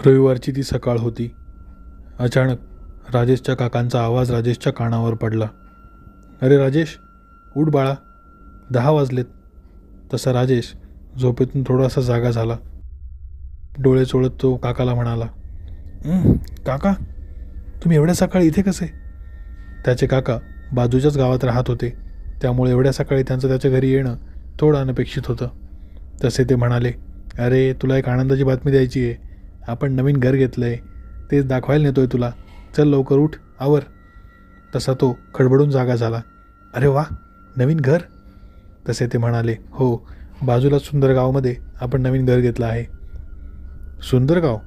रविवारची ती सकाळ होती. अचानक राजेशच्या काकांचा आवाज राजेशच्या कानावर पडला. "अरे राजेश, उठ बाळा, 10 वाजलेत." तसा राजेश झोपेतून थोडासा जागा झाला. डोळे चोळत तो काकाला म्हणाला, काका, तुम्ही एवढ्या सकाळी इथे कसे?" त्याचे काका बाजूच्याच गावात राहत होते, त्यामुळे एवढ्या सकाळी त्यांचं त्याच्या घरी येणं थोडं अनपेक्षित होतं. तसे ते म्हणाले, "अरे, तुला एक आनंदाची बातमी द्यायची आहे. आपण नवीन घर घेतलं आहे, तेच दाखवायला नेतोय तुला. चल लवकर उठ, आवर." तसा तो खडबडून जागा झाला. "अरे वा, नवीन घर?" तसे ते म्हणाले, "हो, बाजूला सुंदरगावमध्ये आपण नवीन घर घेतलं आहे." "सुंदरगाव?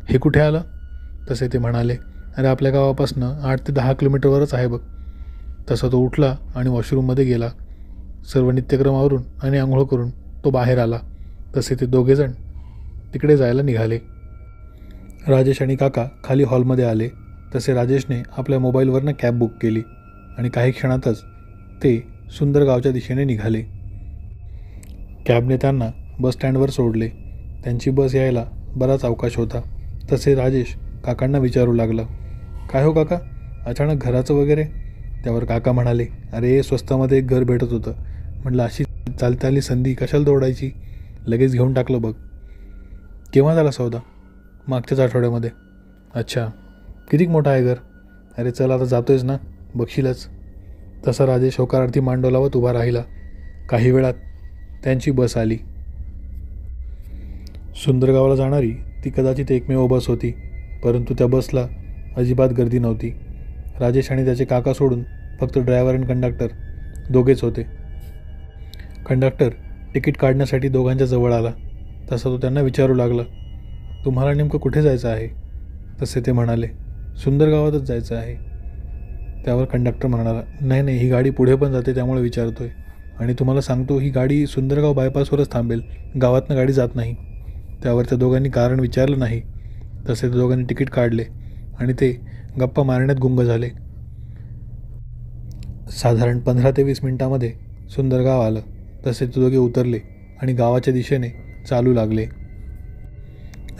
हे कुठे आलं?" तसे ते म्हणाले, "अरे, आपल्या गावापासून 8 ते 10 किलोमीटरवरच आहे बघ." तसा तो उठला आणि वॉशरूममध्ये गेला. सर्व नित्यक्रम आवरून आणि आंघोळ करून तो बाहेर आला. तसे ते दोघेजण तिकडे जायला निघाले. राजेश आणि काका खाली हॉलमध्ये आले. तसे राजेशने आपल्या मोबाईलवरनं कॅब बुक केली आणि काही क्षणातच ते सुंदरगावच्या दिशेने निघाले. कॅबने त्यांना बस स्टँडवर सोडले. त्यांची बस यायला बराच अवकाश होता. तसे राजेश काकांना विचारू लागला, "काय हो काका, अचानक घराचं वगैरे?" त्यावर काका म्हणाले, "अरे, स्वस्तामध्ये एक घर भेटत होतं. म्हटलं अशी चालती आली संधी कशाला दौडायची, लगेच घेऊन टाकलं बघ." "केव्हा झाला सौदा?" "मागच्याच आठवड्यामध्ये." "अच्छा, किती मोठं आहे घर?" "अरे चल, आता जातोयच ना, बघशीलच." तसा राजेश होकारार्थी मान डोलावत उभा राहिला. काही वेळात त्यांची बस आली. सुंदरगावला जाणारी ती कदाचित एकमेव बस होती, परंतु त्या बसला अजिबात गर्दी नव्हती. राजेश आणि त्याचे काका सोडून फक्त ड्रायव्हर आणि कंडक्टर दोघेच होते. कंडक्टर तिकीट काढण्यासाठी दोघांच्या जवळ आला. तसा तो त्यांना विचारू लागला, "तुम्हाला नेमकं कुठे जायचं आहे?" तसे ते म्हणाले, "सुंदरगावातच जायचं आहे." त्यावर कंडक्टर म्हणाला, "नाही नाही, ही गाडी पुढे पण जाते, त्यामुळे विचारतोय. आणि तुम्हाला सांगतो, ही गाडी सुंदरगाव बायपासवरच थांबेल, गावातनं गाडी जात नाही." त्यावर त्या दोघांनी कारण विचारलं नाही. तसे त्या दोघांनी तिकीट काढले आणि ते गप्पा मारण्यात गुंग झाले. साधारण 15 ते 20 मिनिटांमध्ये सुंदरगाव आलं. तसे ते दोघे उतरले आणि गावाच्या दिशेने चालू लागले.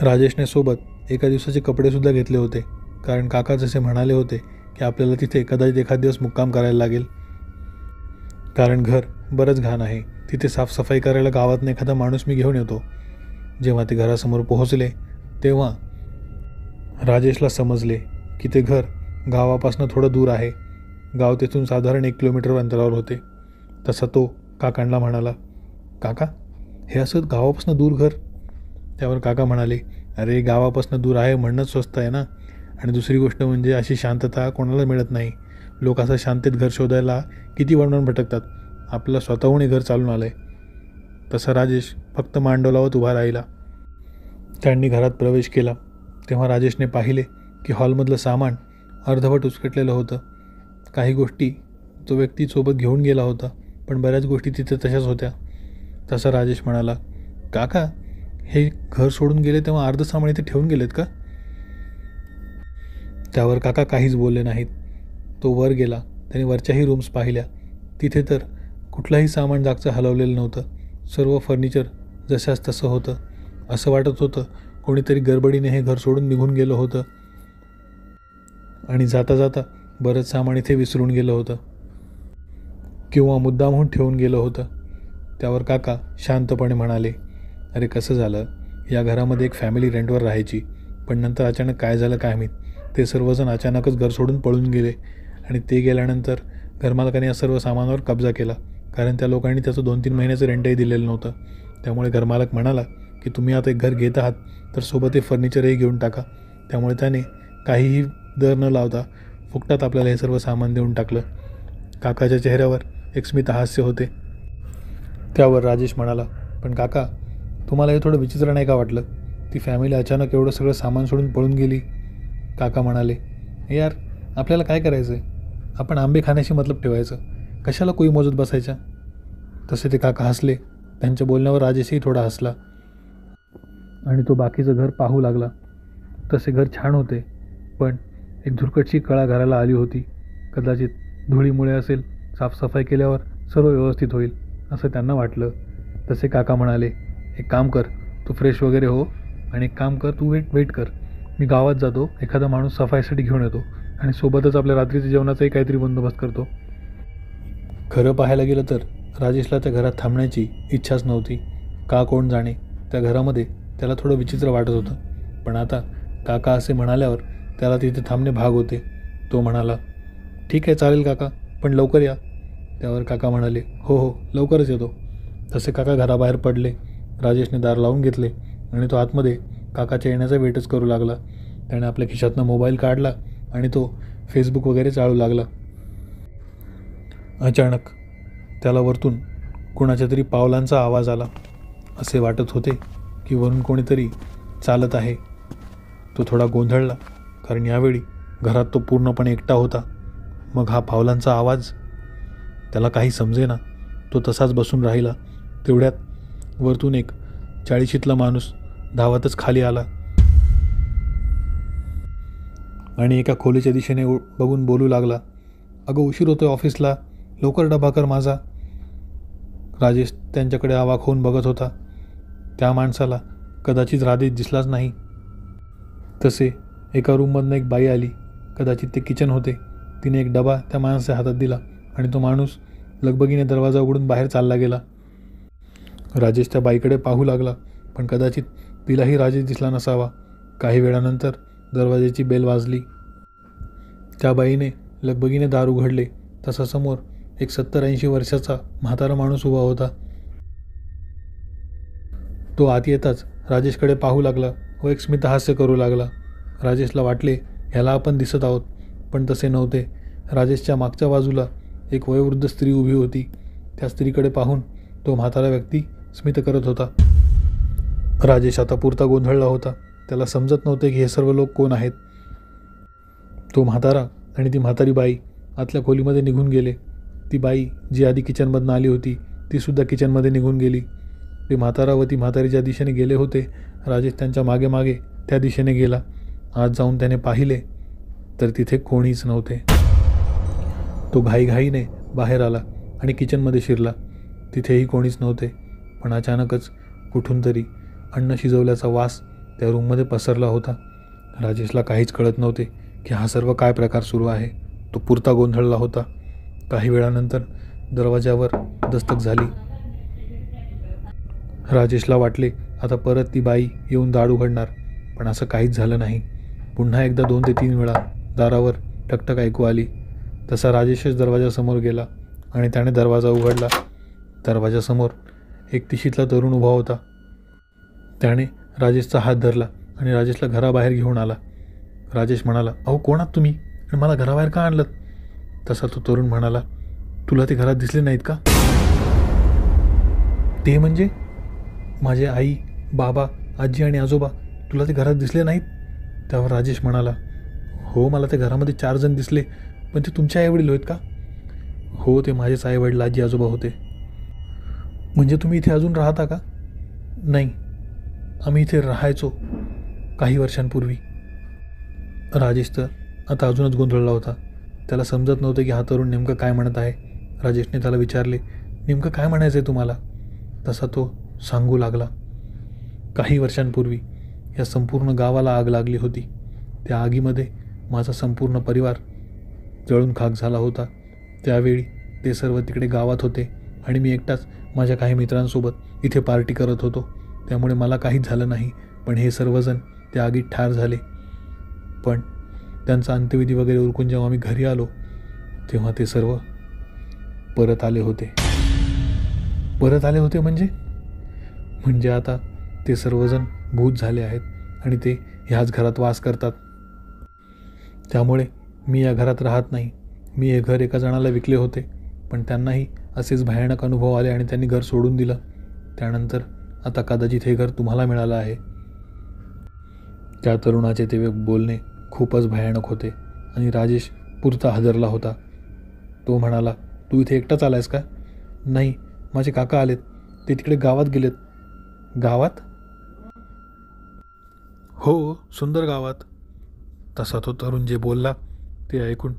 राजेशने सोबत एका दिवसाचे कपडेसुद्धा घेतले होते, कारण काका जसे म्हणाले होते की आपल्याला तिथे कदाचित एखाद दिवस मुक्काम करायला लागेल, कारण घर बरंच घाण आहे. तिथे साफसफाई करायला गावातून एखादा माणूस मी घेऊन येतो. जेव्हा ते घरासमोर पोहोचले तेव्हा राजेशला समजले की ते घर गावापासून थोडं दूर आहे. गाव तेथून साधारण 1 किलोमीटर अंतरावर होते. तसा तो काकांना म्हणाला, "काका, हे असं गावापासून दूर घर?" त्यावर काका म्हणाले, "अरे, गावापासून दूर आहे म्हणणंच स्वस्त आहे ना. आणि दुसरी गोष्ट म्हणजे अशी शांतता कोणाला मिळत नाही. लोक असं शांतेत घर शोधायला किती वणवण भटकतात. आपलं स्वतःहून हे घर चालून आलं आहे." तसा राजेश फक्त मान डोलावत उभा राहिला. त्यांनी घरात प्रवेश केला तेव्हा राजेशने पाहिले की हॉलमधलं सामान अर्धवट उचकटलेलं होतं. काही गोष्टी तो व्यक्ती सोबत घेऊन गेला होता, पण बऱ्याच गोष्टी तिथे तशाच होत्या. तसा राजेश म्हणाला, "काका, हे घर सोडून गेले तेव्हा अर्ध सामान इथे ठेवून गेलेत का?" त्यावर काका काहीच बोलले नाहीत. तो वर गेला. त्याने वरच्याही रूम्स पाहिल्या. तिथे तर कुठलंही सामान जागचं हलवलेलं नव्हतं. सर्व फर्निचर जशाच तसं होतं. असं वाटत होतं कोणीतरी गडबडीने हे घर सोडून निघून गेलं होतं आणि जाता जाता बरंच सामान इथे विसरून गेलं होतं किंवा मुद्दामहून ठेवून गेलं होतं. त्यावर काका शांतपणे म्हणाले, "अरे, कसं झालं, या घरामध्ये एक फॅमिली रेंटवर राहायची, पण नंतर अचानक काय झालं काय माहीत, ते सर्वजण अचानकच घर सोडून पळून गेले आणि ते गेल्यानंतर घरमालकाने या सर्व सामानावर कब्जा केला, कारण त्या लोकांनी त्याचं 2-3 महिन्याचं रेंटही दिलेलं नव्हतं. त्यामुळे घरमालक म्हणाला की तुम्ही आता एक घर घेत आहात तर सोबत हे फर्निचरही घेऊन टाका. त्यामुळे त्याने काहीही दर न लावता फुकटात आपल्याला हे सर्व सामान देऊन टाकलं." काकाच्या चेहऱ्यावर एक स्मित हास्य होते. त्यावर राजेश म्हणाला, "पण काका, तुम्हाला हे थोडं विचित्र नाही का वाटलं? ती फॅमिली अचानक एवढं सगळं सामान सोडून पळून गेली." काका म्हणाले, "यार, आपल्याला काय करायचं आहे? आपण आंबे खाण्याशी मतलब ठेवायचं, कशाला कोई मोजत बसायच्या?" तसे ते काका हसले. त्यांच्या बोलण्यावर राजेशही थोडा हसला आणि तो बाकीचं घर पाहू लागला. तसे घर छान होते, पण एक धुरकटशी कळा घराला आली होती. कदाचित धुळीमुळे असेल. साफसफाई केल्यावर सर्व व्यवस्थित होईल असं त्यांना वाटलं. तसे काका म्हणाले, "एक काम कर, तू फ्रेश वगैरे हो आणि एक काम कर, तू वेट कर, मी गावात जातो, एखादा माणूस सफाईसाठी घेऊन येतो आणि सोबतच आपल्या रात्रीच्या जेवणाचाही काहीतरी बंदोबस्त करतो. खरं पाहायला गेलं तर राजेशला त्या घरात थांबण्याची इच्छाच नव्हती. का कोण जाणे, त्या घरामध्ये त्याला थोडं विचित्र वाटत होतं. पण आता काका असे म्हणाल्यावर त्याला तिथे थांबणे भाग होते. तो म्हणाला, ठीक आहे चालेल काका, पण लवकर या. त्यावर काका म्हणाले, हो हो लवकरच येतो. तसे काका घराबाहेर पडले. राजेशने दार लावून घेतले आणि तो आतमध्ये काकाच्या येण्याचा वेटच करू लागला. त्याने आपल्या खिशातनं मोबाईल काढला आणि तो फेसबुक वगैरे चालू लागला. अचानक त्याला वरतून कुणाच्या तरी पावलांचा आवाज आला. असे वाटत होते की वरून कोणीतरी चालत आहे. तो थोडा गोंधळला, कारण यावेळी घरात तो पूर्णपणे एकटा होता. मग हा पावलांचा आवाज? त्याला काही समजेना. तो तसाच बसून राहिला. तेवढ्यात वरतून एक 40शीतला माणूस धावतच खाली आला आणि एका खोलीच्या दिशेने बघून बोलू लागला, अगं उशीर होतोय ऑफिसला, लवकर डबा कर माझा. राजेश त्यांच्याकडे अवाक होऊन बघत होता. त्या माणसाला कदाचित राजेश दिसलाच नाही. तसे एका रूममधनं एक बाई आली. कदाचित ते किचन होते. तिने एक डबा त्या माणसाच्या हातात दिला आणि तो माणूस लगबगीने दरवाजा उघडून बाहेर चालला गेला. राजेश त्या बाईकडे पाहू लागला, पण कदाचित तिलाही राजेश दिसला नसावा. काही वेळानंतर दरवाजाची बेल वाजली. त्या बाईने लगबगीने दार उघडले. तसा समोर एक 70-80 वर्षाचा म्हातारा माणूस उभा होता. तो आत येताच राजेशकडे पाहू लागला व एक स्मितहास्य करू लागला. राजेशला वाटले ह्याला आपण दिसत आहोत, पण तसे नव्हते. राजेशच्या मागच्या बाजूला एक वयोवृद्ध स्त्री उभी होती. त्या स्त्रीकडे पाहून तो म्हातारा व्यक्ती स्मित करत होता. राजेश आता पुरता गोंधळला होता. त्याला समजत नव्हते की हे सर्व लोक कोण आहेत. तो म्हातारा आणि ती म्हातारी बाई आतल्या खोलीमध्ये निघून गेले. ती बाई जी आधी किचनमधनं आली होती तीसुद्धा किचनमध्ये निघून गेली. ते म्हातारा व ती म्हातारी ज्या दिशेने गेले होते, राजेश त्यांच्या मागे मागे त्या दिशेने गेला. आत जाऊन त्याने पाहिले तर तिथे कोणीच नव्हते. तो घाईघाईने बाहेर आला आणि किचनमध्ये शिरला. तिथेही कोणीच नव्हते. पण अचानकच कुठून तरी अन्न शिजवल्याचा वास त्या रूममध्ये पसरला होता. राजेशला काहीच कळत नव्हते की हा सर्व काय प्रकार सुरू आहे. तो पुरता गोंधळला होता. काही वेळानंतर दरवाजावर दस्तक झाली. राजेशला वाटले आता परत ती बाई येऊन दार उघडणार, पण असं काहीच झालं नाही. पुन्हा एकदा 2 ते 3 वेळा दारावर ठकठक ऐकू आली. तसा राजेशच दरवाजासमोर गेला आणि त्याने दरवाजा उघडला. दरवाजासमोर एक 30शीतला तरुण उभा होता. त्याने राजेशचा हात धरला आणि राजेशला घराबाहेर घेऊन आला. राजेश म्हणाला, अहो कोण आहात तुम्ही आणि मला घराबाहेर का आणलं? तसा तो तरुण म्हणाला, तुला ते घरात दिसले नाहीत का? ते म्हणजे माझे आई, बाबा, आजी आणि आजोबा तुला ते घरात दिसले नाहीत? त्यावर राजेश म्हणाला, हो मला ते घरामध्ये 4 जण दिसले, पण ते तुमचे आईवडील होत का? हो ते माझेच आईवडील आजी आजोबा होते. म्हणजे तुम्ही इथे अजून राहता का? नाही, आम्ही इथे राहायचो काही वर्षांपूर्वी. राजेश तर आता अजूनच गोंधळला होता. त्याला समजत नव्हते की हा तरुण नेमकं काय म्हणत आहे. राजेशने त्याला विचारले, नेमकं काय म्हणायचं आहे तुम्हाला? तसा तो सांगू लागला, काही वर्षांपूर्वी या संपूर्ण गावाला आग लागली होती. त्या आगीमध्ये माझा संपूर्ण परिवार जळून खाक झाला होता. त्यावेळी ते सर्व तिकडे गावात होते आणि मी एकटाच माझ्या काही मित्रांसोबत इथे पार्टी करत होतो. त्यामुळे मला काहीच झालं नाही. पण हे सर्वजण त्या आगीत ठार झाले. पण त्यांचा अंत्यविधी वगैरे उरकून जेव्हा मी घरी आलो तेव्हा ते सर्व परत आले होते. परत आले होते म्हणजे आता ते सर्वजण भूत झाले आहेत आणि ते ह्याच घरात वास करतात. त्यामुळे मी या घरात राहत नाही. मी हे घर एका जणाला विकले होते, पण त्यांनाही असेच भयानक अनुभव आले आणि त्यांनी घर सोडून दिलं. त्यानंतर आता कदाचित हे घर तुम्हाला मिळालं आहे. त्या तरुणाचे ते बोलणे खूपच भयानक होते आणि राजेश पुरता हादरला होता. तो म्हणाला, तू इथे एकटाच आलायस का? नाही, माझे काका आलेत, ते तिकडे गावात गेलेत. गावात? हो, सुंदर गावात. तसा तो तरुण जे बोलला ते ऐकून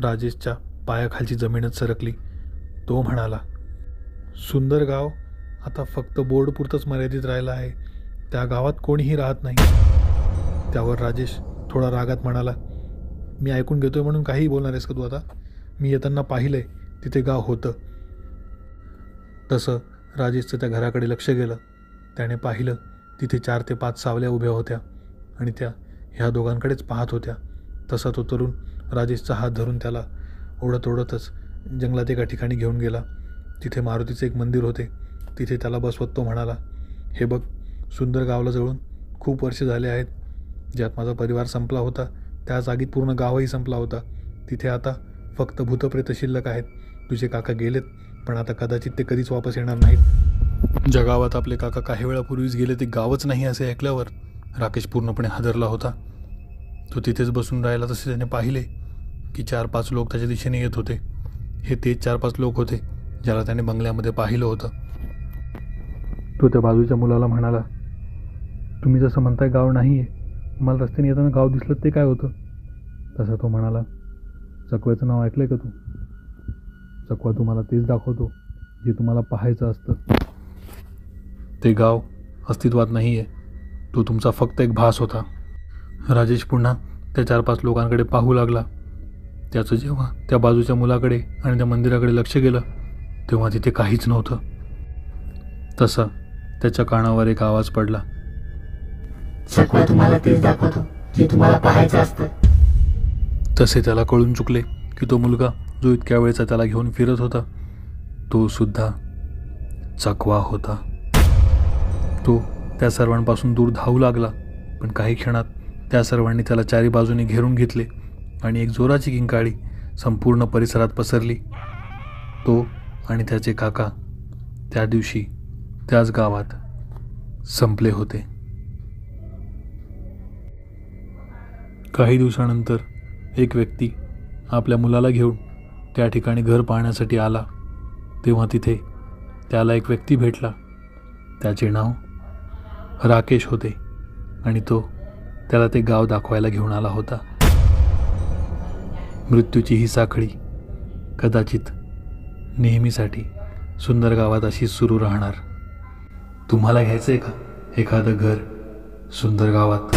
राजेशच्या पायाखालची जमीनच सरकली. तो म्हणाला, सुंदर गाव आता फक्त बोर्डपुरतंच मर्यादित राहिलं आहे. त्या गावात कोणीही राहत नाही. त्यावर राजेश थोडा रागात म्हणाला, मी ऐकून घेतोय म्हणून काहीही बोलणार आहेस का तू आता? मी येताना पाहिलंय तिथे गाव होतं. तसं राजेशचं त्या घराकडे लक्ष गेलं. त्याने पाहिलं तिथे 4 ते 5 सावल्या उभ्या होत्या आणि त्या ह्या दोघांकडेच पाहत होत्या. तसा तो तरुण राजेशचा हात धरून त्याला ओढत ओढतच जंगलात एका ठिकाणी घेऊन गेला. तिथे मारुतीचे एक मंदिर होते. तिथे त्याला बसवत तो म्हणाला, हे बघ, सुंदर गावला जळून खूप वर्ष झाले आहेत. ज्यात माझा परिवार संपला होता त्या जागीत पूर्ण गावही संपला होता. तिथे आता फक्त भूतप्रेत शिल्लक आहेत. तुझे काका गेलेत, पण आता कदाचित ते कधीच वापस येणार नाहीत. ज्या गावात आपले काका काही वेळापूर्वीच गेले ते गावच नाही असे ऐकल्यावर राकेश पूर्णपणे हादरला होता. तो तिथेच बसून राहिला. तसे त्याने पाहिले की 4-5 लोक त्याच्या दिशेने येत होते. हे तेच 4-5 लोक होते ज्याला त्याने बंगल्यामध्ये पाहिलं होतं. तो त्या बाजूच्या मुलाला म्हणाला, तुम्ही जसं म्हणताय गाव नाही आहे, मला रस्त्याने येताना गाव दिसलं ते काय होतं? तसा तो म्हणाला, चकव्याचं नाव ऐकलंय का तू? चकवा तुम्हाला तेच दाखवतो जे तुम्हाला पाहायचं असतं. ते गाव अस्तित्वात नाही आहे. तो तुमचा फक्त एक भास होता. राजेश पुन्हा त्या 4-5 लोकांकडे पाहू लागला. त्याचं जेव्हा त्या बाजूच्या मुलाकडे आणि त्या मंदिराकडे लक्ष गेलं तेव्हा तिथे काहीच नव्हतं. तसा त्याच्या कानावर एक आवाज पडला, चकवा तुम्हाला तेच दाखवतो जे तुम्हाला पाहायचं असतं. तसे त्याला कळून चुकले की तो मुलगा जो इतक्या वेळचा त्याला घेऊन फिरत होता तो सुद्धा चकवा होता. तो त्या सर्वांपासून दूर धावू लागला, पण काही क्षणात त्या सर्वांनी त्याला 4 बाजूने घेरून घेतले आणि एक जोराची किंकाळी संपूर्ण परिसरात पसरली. तो आणि त्याचे काका त्या दिवशी त्याच गावात संपले होते. काही दिवसानंतर एक व्यक्ती आपल्या मुलाला घेऊन त्या ठिकाणी घर पाहण्यासाठी आला. तेव्हा तिथे त्याला एक व्यक्ती भेटला. त्याचे नाव राकेश होते आणि तो त्याला ते गाव दाखवायला घेऊन आला होता. मृत्यूची ही साखळी कदाचित नेहमीसाठी सुंदर गावात अशीच सुरू राहणार. तुम्हाला घ्यायचं आहे का एखादं घर सुंदर गावात?